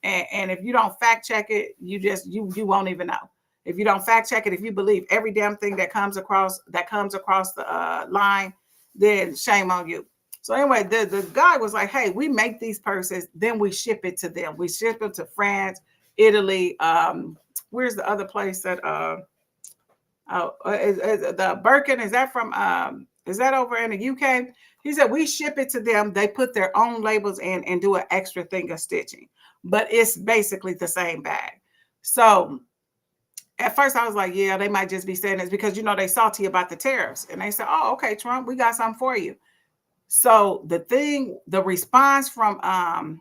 And if you don't fact check it, you won't even know. If you don't fact check it, if you believe every damn thing that comes across the line, then shame on you. So anyway, the guy was like, hey, we make these purses, then we ship it to them. We ship them to France, Italy. Where's the other place that the Birkin, is that from is that over in the UK? He said we ship it to them. They put their own labels in and do an extra thing of stitching, but it's basically the same bag. So at first I was like, yeah, they might just be saying this because, they salty about the tariffs. And they said, oh, okay, Trump, we got something for you. So the response from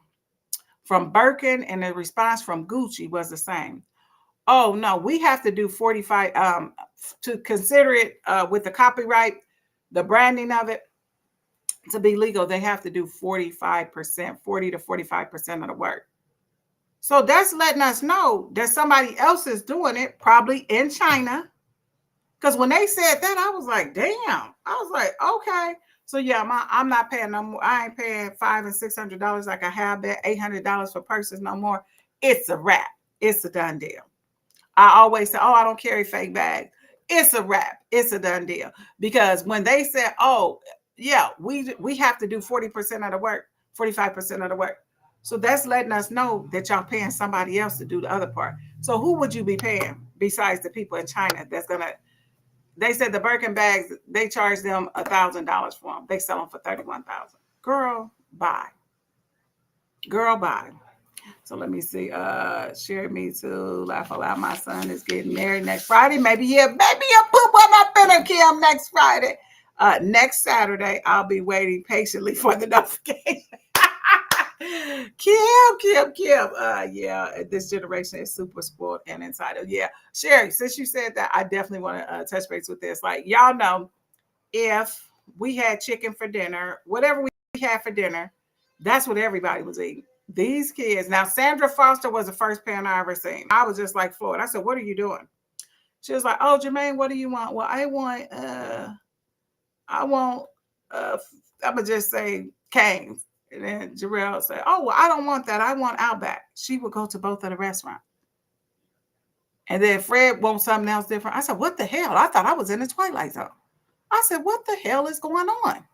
Birkin and the response from Gucci was the same. Oh, no, we have to do 45 to consider it with the copyright, the branding of it to be legal. They have to do 45%, 40 to 45% of the work. So that's letting us know that somebody else is doing it, probably in China. Because when they said that, I was like, damn. I was like, okay. So yeah, I'm not paying no more. I ain't paying $500 and $600 like I have been, $800 for purses no more. It's a wrap. It's a done deal. I always say, oh, I don't carry fake bags. It's a wrap. It's a done deal. Because when they said, oh, yeah, we have to do 40% of the work, 45% of the work. So that's letting us know that y'all paying somebody else to do the other part. So who would you be paying besides the people in China they said the Birkin bags, they charge them $1,000 for them. They sell them for $31,000. Girl, bye. So let me see. Share me too. Laugh aloud. My son is getting married next Friday. Maybe you put one up in a Kim next Friday. Next Saturday, I'll be waiting patiently for the notification. Kim. Yeah, this generation is super spoiled and entitled. Yeah, Sherry, since you said that, I definitely want to touch base with this. Like, y'all know, if we had chicken for dinner, whatever we had for dinner, that's what everybody was eating. These kids. Now, Sandra Foster was the first parent I ever seen. I was just like floored. I said, "What are you doing?" She was like, "Oh, Jermaine, what do you want?" Well, I want, I'm gonna just say Cane's. And then Jarrell said, "Oh, well, I don't want that. I want Outback." She would go to both of the restaurants. And then Fred wants something else different. I said, "What the hell? I thought I was in the Twilight Zone." I said, "What the hell is going on?"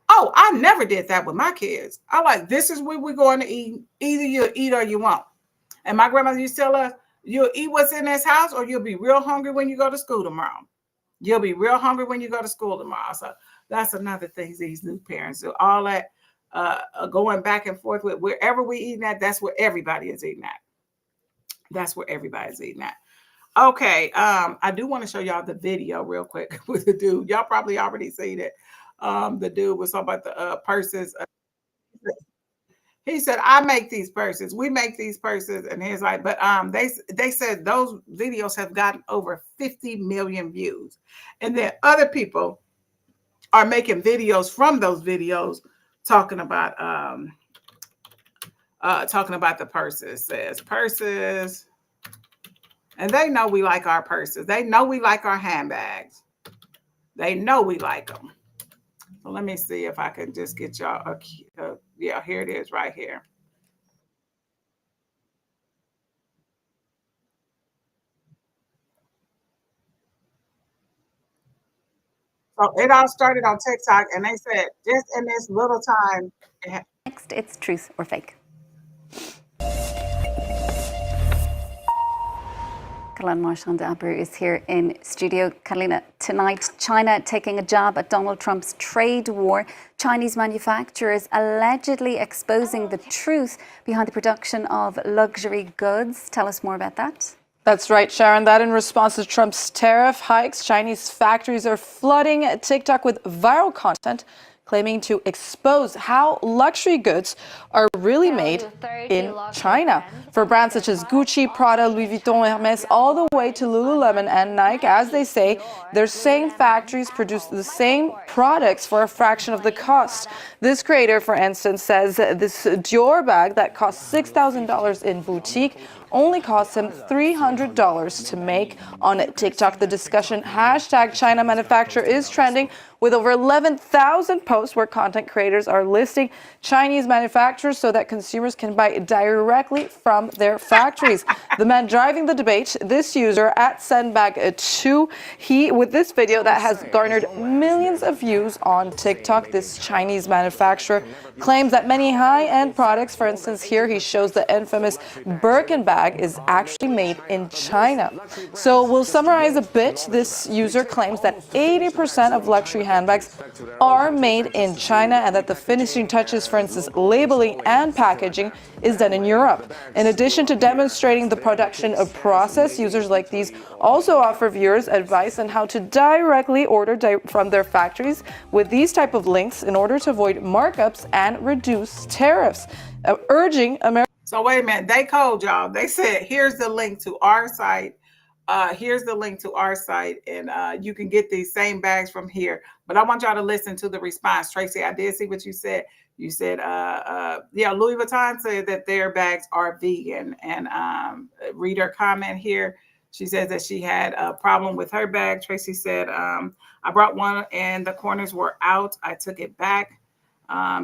Oh, I never did that with my kids. I like, this is where we're going to eat. Either you eat or you won't. And my grandmother used to tell us, you'll eat what's in this house or you'll be real hungry when you go to school tomorrow. You'll be real hungry when you go to school tomorrow. So that's another thing these new parents do. All that going back and forth with wherever we eating at, that's where everybody is eating at. That's where everybody's eating at. Okay, I do want to show y'all the video real quick with the dude. Y'all probably already seen it. The dude was talking about the purses. He said, "I make these purses. We make these purses." And he's like, but they said those videos have gotten over 50 million views. And then other people are making videos from those videos talking about the purses. Says purses. And they know we like our purses. They know we like our handbags. They know we like them. So let me see if I can just get y'all yeah, here it is right here. So it all started on TikTok, and they said just in this little time. Next, it's truth or fake. Catalina Marchand-Abreu is here in studio. Catalina, tonight, China taking a jab at Donald Trump's trade war. Chinese manufacturers allegedly exposing the truth behind the production of luxury goods. Tell us more about that. That's right, Sharon. That in response to Trump's tariff hikes, Chinese factories are flooding TikTok with viral content claiming to expose how luxury goods are really made in China. For brands such as Gucci, Prada, Louis Vuitton, Hermes, all the way to Lululemon and Nike, as they say, their same factories produce the same products for a fraction of the cost. This creator, for instance, says this Dior bag that costs $6,000 in boutique only costs him $300 to make. On TikTok, the discussion hashtag China manufacturer is trending with over 11,000 posts where content creators are listing Chinese manufacturers so that consumers can buy directly from their factories. The man driving the debate, this user at Sendbag2, he with this video that has garnered millions of views on TikTok, this Chinese manufacturer claims that many high-end products, for instance, here he shows the infamous Birkin bag, is actually made in China. So we'll summarize a bit. This user claims that 80% of luxury handbags are made in China and that the finishing touches, for instance, labeling and packaging, is done in Europe. In addition to demonstrating the production of process, users like these also offer viewers advice on how to directly order from their factories with these type of links in order to avoid markups and reduce tariffs, urging America. So wait a minute, they called y'all. They said, here's the link to our site. Here's the link to our site, and you can get these same bags from here. But I want y'all to listen to the response. Tracy, I did see what you said. You said, yeah, Louis Vuitton said that their bags are vegan. And read her comment here. She says that she had a problem with her bag. Tracy said, I brought one and the corners were out. I took it back.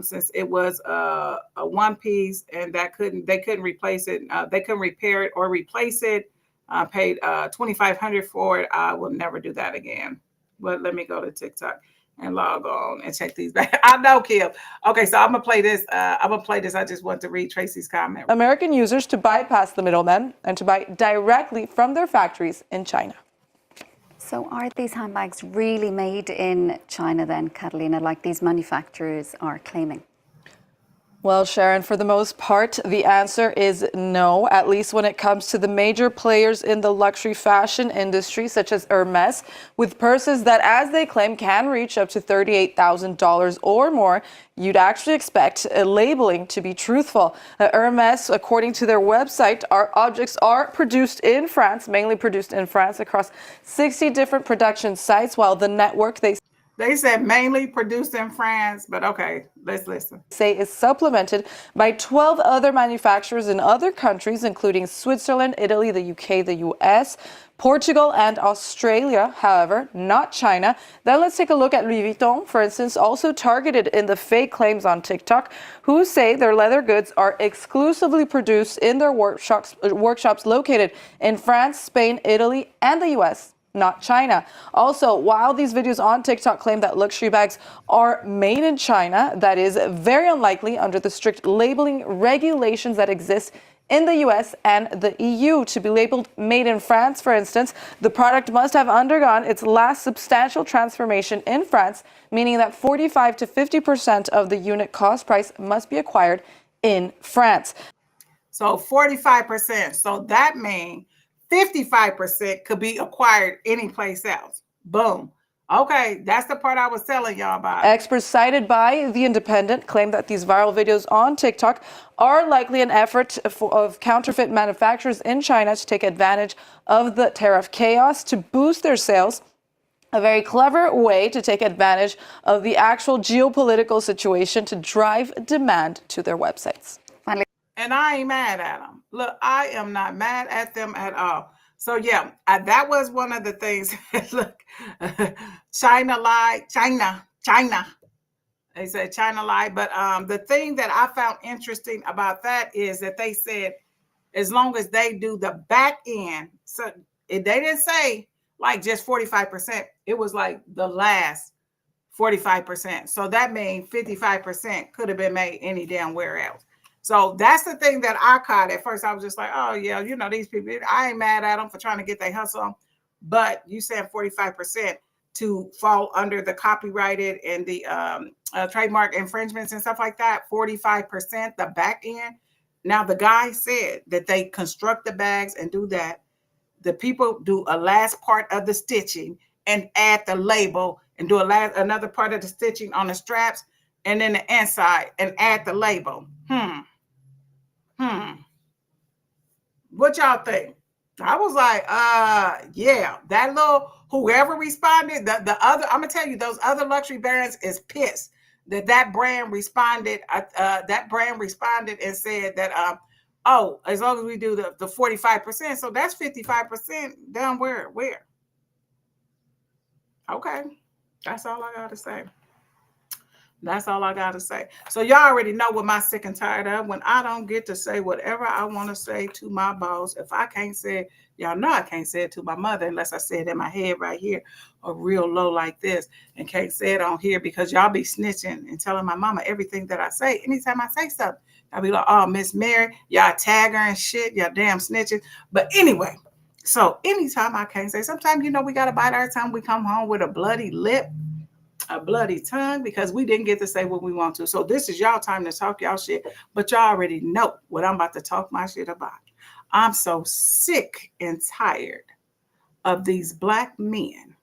Since it was a one piece and they couldn't replace it. They couldn't repair it or replace it. Paid $2,500 for it. I will never do that again. But let me go to TikTok and log on and check these back. I know, Kim. Okay, so I'm gonna play this. I just want to read Tracy's comment. American users to bypass the middlemen and to buy directly from their factories in China. So are these handbags really made in China then, Catalina, like these manufacturers are claiming? Well, Sharon, for the most part, the answer is no, at least when it comes to the major players in the luxury fashion industry, such as Hermes, with purses that, as they claim, can reach up to $38,000 or more. You'd actually expect labeling to be truthful. Hermes, according to their website, our objects are produced in France, mainly produced in France, across 60 different production sites, while the network, They said mainly produced in France, but okay, let's listen. say is supplemented by 12 other manufacturers in other countries, including Switzerland, Italy, the UK, the US, Portugal, and Australia, however, not China. Then let's take a look at Louis Vuitton, for instance, also targeted in the fake claims on TikTok, who say their leather goods are exclusively produced in their workshops located in France, Spain, Italy, and the US. Not China. Also, while these videos on TikTok claim that luxury bags are made in China, that is very unlikely under the strict labeling regulations that exist in the US and the EU. To be labeled made in France, for instance, the product must have undergone its last substantial transformation in France, meaning that 45 to 50% of the unit cost price must be acquired in France. So 45%. So that means 55% could be acquired anyplace else. Boom. Okay, that's the part I was telling y'all about. Experts cited by The Independent claim that these viral videos on TikTok are likely an effort of counterfeit manufacturers in China to take advantage of the tariff chaos to boost their sales. A very clever way to take advantage of the actual geopolitical situation to drive demand to their websites. And I ain't mad at them. Look, I am not mad at them at all. So yeah, that was one of the things. Look, China lied, China. They said China lied. But the thing that I found interesting about that is that they said as long as they do the back end, so they didn't say like just 45%. It was like the last 45%. So that means 55% could have been made any damn where else. So that's the thing that I caught at first. I was just like, oh, yeah, you know, these people, I ain't mad at them for trying to get their hustle on. But you said 45% to fall under the copyrighted and the trademark infringements and stuff like that, 45%, the back end. Now, the guy said that they construct the bags and do that. The people do a last part of the stitching and add the label and do another part of the stitching on the straps and then the inside and add the label. What y'all think? I was like, yeah, that little whoever responded, the other, I'm gonna tell you, those other luxury brands is pissed that brand responded. That brand responded and said that, oh, as long as we do the 45%, so that's 55% down where? Okay, that's all I gotta say. That's all I got to say. So y'all already know what my sick and tired of when I don't get to say whatever I want to say to my boss. If I can't say it, y'all know I can't say it to my mother unless I say it in my head right here or real low like this and can't say it on here because y'all be snitching and telling my mama everything that I say. Anytime I say something, I'll be like, oh, Miss Mary, y'all tag her and shit, y'all damn snitches. But anyway, so anytime I can't say, sometimes, you know, we got to bite our tongue. We come home with a bloody lip, a bloody tongue because we didn't get to say what we want to. So this is y'all time to talk y'all shit, but y'all already know what I'm about to talk my shit about. I'm so sick and tired of these black men.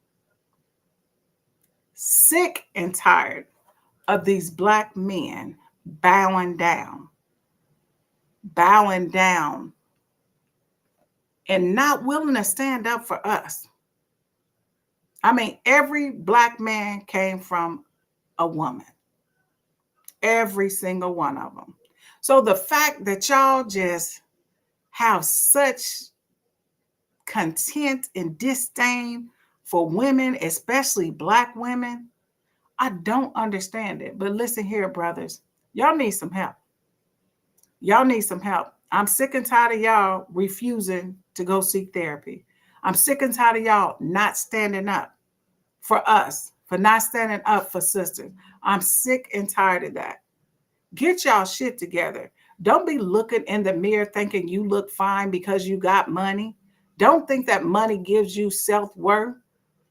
Sick and tired of these black men bowing down and not willing to stand up for us. I mean, every black man came from a woman. Every single one of them. So the fact that y'all just have such contempt and disdain for women, especially black women, I don't understand it. But listen here, brothers, y'all need some help. Y'all need some help. I'm sick and tired of y'all refusing to go seek therapy. I'm sick and tired of y'all not standing up for us, for not standing up for sisters. I'm sick and tired of that. Get y'all shit together. Don't be looking in the mirror thinking you look fine because you got money. Don't think that money gives you self-worth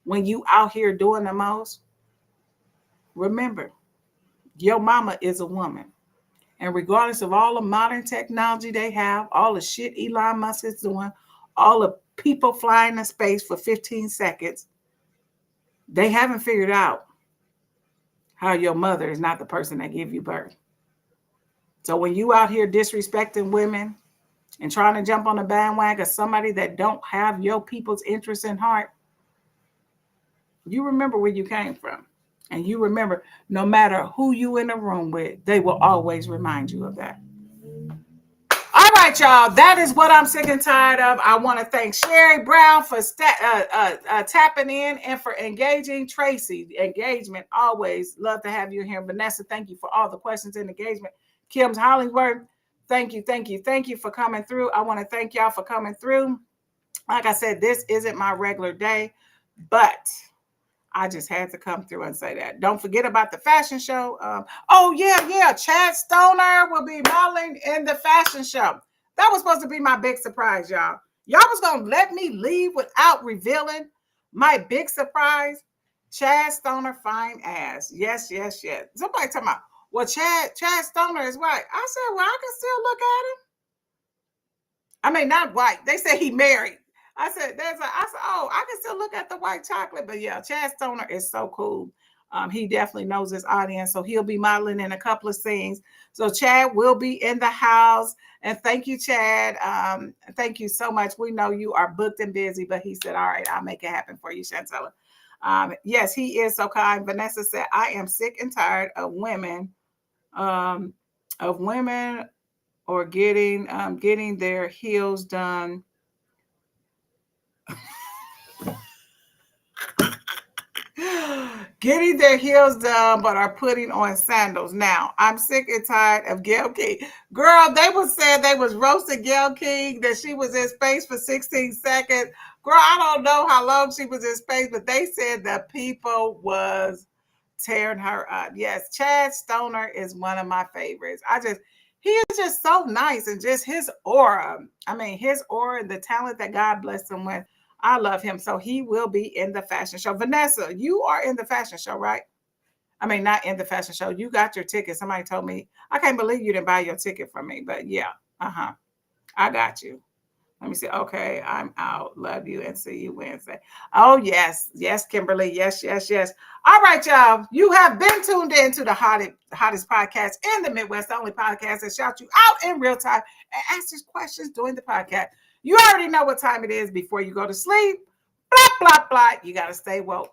when you out here doing the most. Remember, your mama is a woman. And regardless of all the modern technology they have, all the shit Elon Musk is doing, all the people flying in space for 15 seconds, they haven't figured out how your mother is not the person that gave you birth. So when you out here disrespecting women and trying to jump on the bandwagon of somebody that don't have your people's interests in heart, you remember where you came from. And you remember, no matter who you in a room with, they will always remind you of that. All right, y'all. That is what I'm sick and tired of. I want to thank Sherry Brown for tapping in and for engaging. Tracy, engagement, always love to have you here. Vanessa, thank you for all the questions and engagement. Kim's Hollingsworth, thank you for coming through. I want to thank y'all for coming through. Like I said, this isn't my regular day, but I just had to come through and say that. Don't forget about the fashion show. Oh, yeah. Chad Stoner will be modeling in the fashion show. That was supposed to be my big surprise, y'all. Y'all was going to let me leave without revealing my big surprise. Chad Stoner, fine ass. Yes. Somebody talking about, well, Chad Stoner is white. I said, well, I can still look at him. I mean, not white. They say he married. I said, oh, I can still look at the white chocolate. But yeah, Chad Stoner is so cool. He definitely knows his audience. So he'll be modeling in a couple of scenes. So Chad will be in the house. And thank you, Chad. Thank you so much. We know you are booked and busy, but he said, all right, I'll make it happen for you, Chantella. Yes, he is so kind. Vanessa said, I am sick and tired of women or getting their heels done. Getting their heels done, but are putting on sandals. Now, I'm sick and tired of Gayle King. Girl, they was saying they was roasting Gayle King, that she was in space for 16 seconds. Girl, I don't know how long she was in space, but they said the people was tearing her up. Yes, Chad Stoner is one of my favorites. He is just so nice, and just his aura. I mean, his aura and the talent that God blessed him with. I love him. So he will be in the fashion show. Vanessa, you are in the fashion show, right? I mean, not in the fashion show. You got your ticket. Somebody told me. I can't believe you didn't buy your ticket from me. But yeah, I got you. Let me see. Okay, I'm out. Love you and see you Wednesday. Oh, yes, Kimberly. Yes. All right, y'all. You have been tuned in to the hottest podcast in the Midwest, the only podcast that shouts you out in real time and answers questions during the podcast. You already know what time it is before you go to sleep. Blah, blah, blah. You got to stay woke.